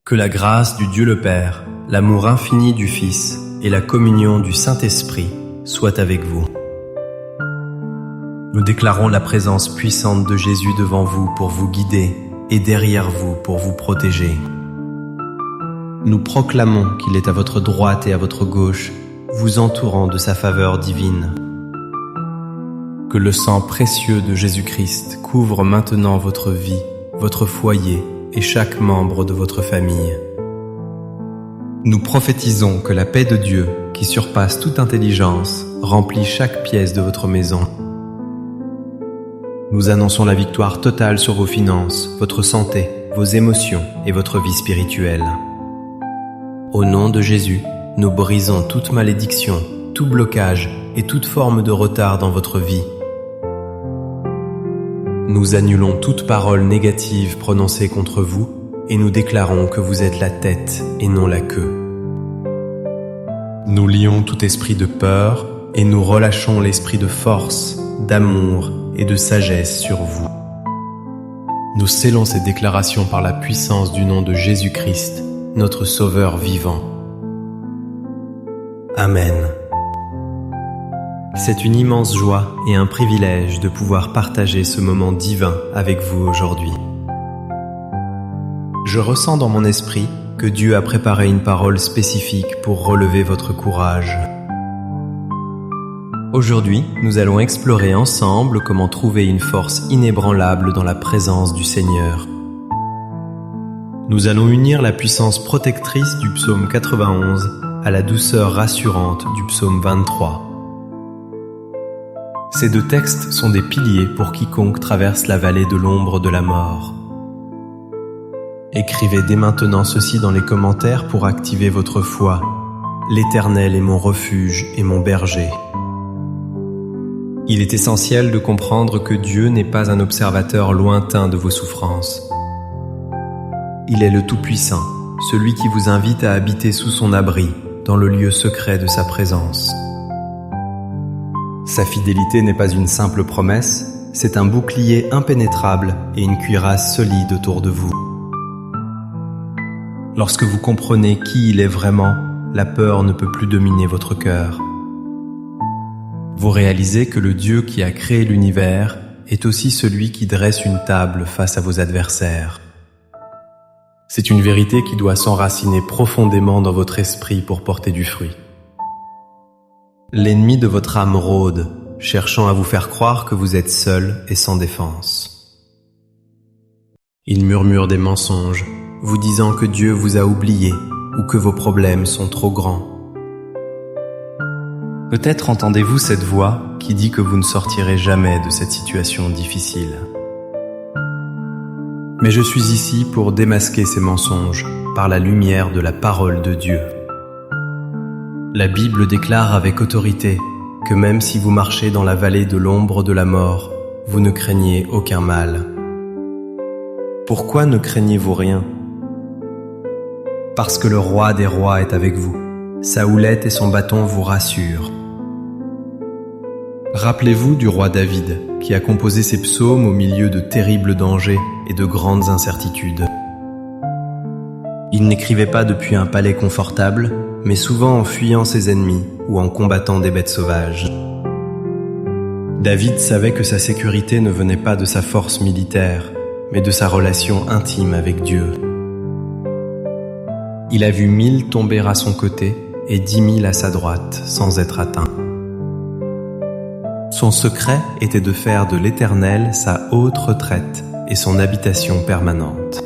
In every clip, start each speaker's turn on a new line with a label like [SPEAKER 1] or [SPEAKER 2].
[SPEAKER 1] Que la grâce du Dieu le Père, l'amour infini du Fils et la communion du Saint-Esprit soient avec vous. Nous déclarons la présence puissante de Jésus devant vous pour vous guider et derrière vous pour vous protéger. Nous proclamons qu'il est à votre droite et à votre gauche, vous entourant de sa faveur divine. Que le sang précieux de Jésus-Christ couvre maintenant votre vie, votre foyer et chaque membre de votre famille. Nous prophétisons que la paix de Dieu, qui surpasse toute intelligence, remplit chaque pièce de votre maison. Nous annonçons la victoire totale sur vos finances, votre santé, vos émotions et votre vie spirituelle. Au nom de Jésus, nous brisons toute malédiction, tout blocage et toute forme de retard dans votre vie. Nous annulons toute parole négative prononcée contre vous et nous déclarons que vous êtes la tête et non la queue. Nous lions tout esprit de peur et nous relâchons l'esprit de force, d'amour et de sagesse sur vous. Nous scellons ces déclarations par la puissance du nom de Jésus-Christ, notre Sauveur vivant. Amen. C'est une immense joie et un privilège de pouvoir partager ce moment divin avec vous aujourd'hui. Je ressens dans mon esprit que Dieu a préparé une parole spécifique pour relever votre courage. Aujourd'hui, nous allons explorer ensemble comment trouver une force inébranlable dans la présence du Seigneur. Nous allons unir la puissance protectrice du psaume 91 à la douceur rassurante du psaume 23. Ces deux textes sont des piliers pour quiconque traverse la vallée de l'ombre de la mort. Écrivez dès maintenant ceci dans les commentaires pour activer votre foi. L'Éternel est mon refuge et mon berger. Il est essentiel de comprendre que Dieu n'est pas un observateur lointain de vos souffrances. Il est le Tout-Puissant, celui qui vous invite à habiter sous son abri, dans le lieu secret de sa présence. Sa fidélité n'est pas une simple promesse, c'est un bouclier impénétrable et une cuirasse solide autour de vous. Lorsque vous comprenez qui il est vraiment, la peur ne peut plus dominer votre cœur. Vous réalisez que le Dieu qui a créé l'univers est aussi celui qui dresse une table face à vos adversaires. C'est une vérité qui doit s'enraciner profondément dans votre esprit pour porter du fruit. L'ennemi de votre âme rôde, cherchant à vous faire croire que vous êtes seul et sans défense. Il murmure des mensonges, vous disant que Dieu vous a oublié ou que vos problèmes sont trop grands. Peut-être entendez-vous cette voix qui dit que vous ne sortirez jamais de cette situation difficile. Mais je suis ici pour démasquer ces mensonges par la lumière de la parole de Dieu. La Bible déclare avec autorité que même si vous marchez dans la vallée de l'ombre de la mort, vous ne craignez aucun mal. Pourquoi ne craignez-vous rien? Parce que le roi des rois est avec vous. Sa houlette et son bâton vous rassurent. Rappelez-vous du roi David, qui a composé ses psaumes au milieu de terribles dangers et de grandes incertitudes. Il n'écrivait pas depuis un palais confortable, mais souvent en fuyant ses ennemis ou en combattant des bêtes sauvages. David savait que sa sécurité ne venait pas de sa force militaire, mais de sa relation intime avec Dieu. Il a vu 1000 tomber à son côté et 10 000 à sa droite, sans être atteint. Son secret était de faire de l'Éternel sa haute retraite et son habitation permanente.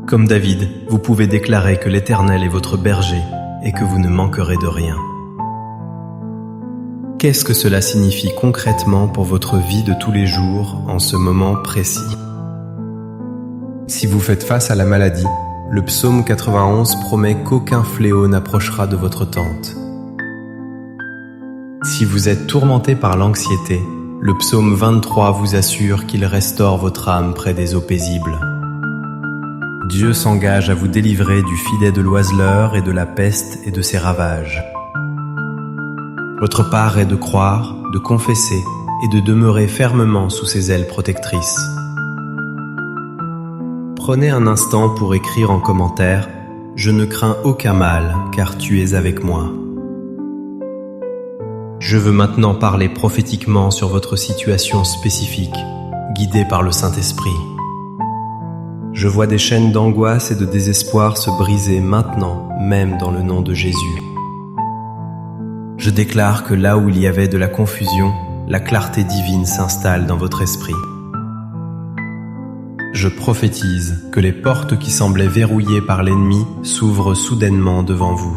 [SPEAKER 1] Comme David, vous pouvez déclarer que l'Éternel est votre berger et que vous ne manquerez de rien. Qu'est-ce que cela signifie concrètement pour votre vie de tous les jours en ce moment précis? Si vous faites face à la maladie, le psaume 91 promet qu'aucun fléau n'approchera de votre tente. Si vous êtes tourmenté par l'anxiété, le psaume 23 vous assure qu'il restaure votre âme près des eaux paisibles. Dieu s'engage à vous délivrer du filet de l'oiseleur et de la peste et de ses ravages. Votre part est de croire, de confesser et de demeurer fermement sous ses ailes protectrices. Prenez un instant pour écrire en commentaire « Je ne crains aucun mal, car tu es avec moi ». Je veux maintenant parler prophétiquement sur votre situation spécifique, guidé par le Saint-Esprit. Je vois des chaînes d'angoisse et de désespoir se briser maintenant, même dans le nom de Jésus. Je déclare que là où il y avait de la confusion, la clarté divine s'installe dans votre esprit. Je prophétise que les portes qui semblaient verrouillées par l'ennemi s'ouvrent soudainement devant vous.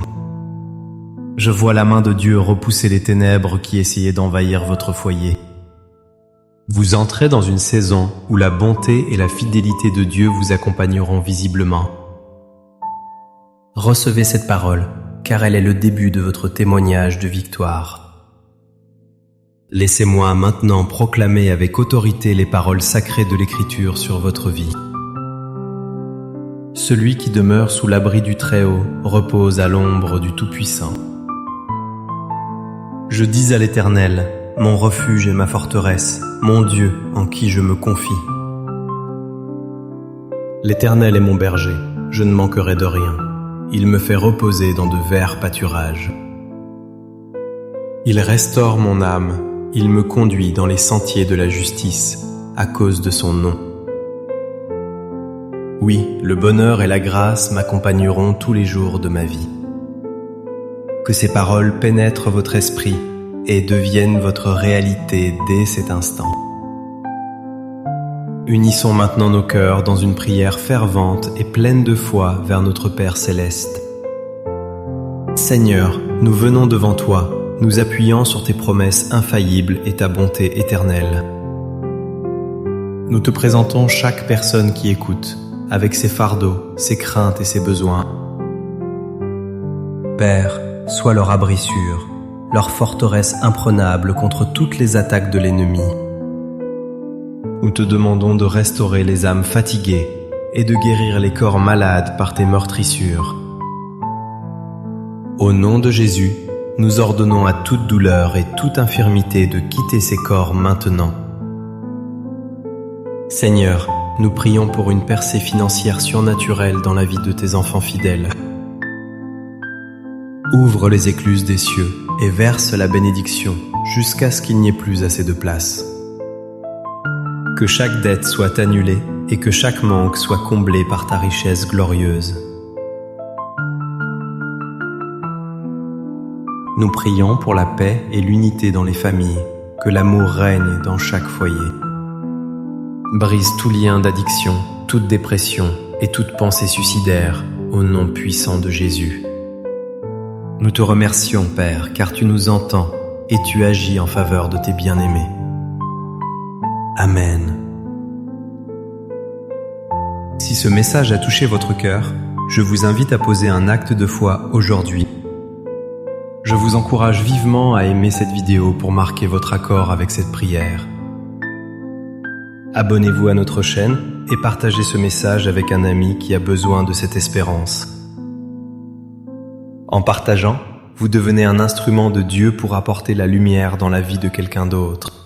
[SPEAKER 1] Je vois la main de Dieu repousser les ténèbres qui essayaient d'envahir votre foyer. Vous entrez dans une saison où la bonté et la fidélité de Dieu vous accompagneront visiblement. Recevez cette parole, car elle est le début de votre témoignage de victoire. Laissez-moi maintenant proclamer avec autorité les paroles sacrées de l'Écriture sur votre vie. Celui qui demeure sous l'abri du Très-Haut repose à l'ombre du Tout-Puissant. Je dis à l'Éternel, mon refuge et ma forteresse, mon Dieu en qui je me confie. L'Éternel est mon berger, je ne manquerai de rien. Il me fait reposer dans de verts pâturages. Il restaure mon âme, il me conduit dans les sentiers de la justice, à cause de son nom. Oui, le bonheur et la grâce m'accompagneront tous les jours de ma vie. Que ces paroles pénètrent votre esprit et deviennent votre réalité dès cet instant. Unissons maintenant nos cœurs dans une prière fervente et pleine de foi vers notre Père céleste. Seigneur, nous venons devant toi, nous appuyant sur tes promesses infaillibles et ta bonté éternelle. Nous te présentons chaque personne qui écoute, avec ses fardeaux, ses craintes et ses besoins. Père, sois leur abri sûr, leur forteresse imprenable contre toutes les attaques de l'ennemi. Nous te demandons de restaurer les âmes fatiguées et de guérir les corps malades par tes meurtrissures. Au nom de Jésus, nous ordonnons à toute douleur et toute infirmité de quitter ces corps maintenant. Seigneur, nous prions pour une percée financière surnaturelle dans la vie de tes enfants fidèles. Ouvre les écluses des cieux et verse la bénédiction jusqu'à ce qu'il n'y ait plus assez de place. Que chaque dette soit annulée et que chaque manque soit comblé par ta richesse glorieuse. Nous prions pour la paix et l'unité dans les familles, que l'amour règne dans chaque foyer. Brise tout lien d'addiction, toute dépression et toute pensée suicidaire au nom puissant de Jésus. Nous te remercions, Père, car tu nous entends et tu agis en faveur de tes bien-aimés. Amen. Si ce message a touché votre cœur, je vous invite à poser un acte de foi aujourd'hui. Je vous encourage vivement à aimer cette vidéo pour marquer votre accord avec cette prière. Abonnez-vous à notre chaîne et partagez ce message avec un ami qui a besoin de cette espérance. En partageant, vous devenez un instrument de Dieu pour apporter la lumière dans la vie de quelqu'un d'autre.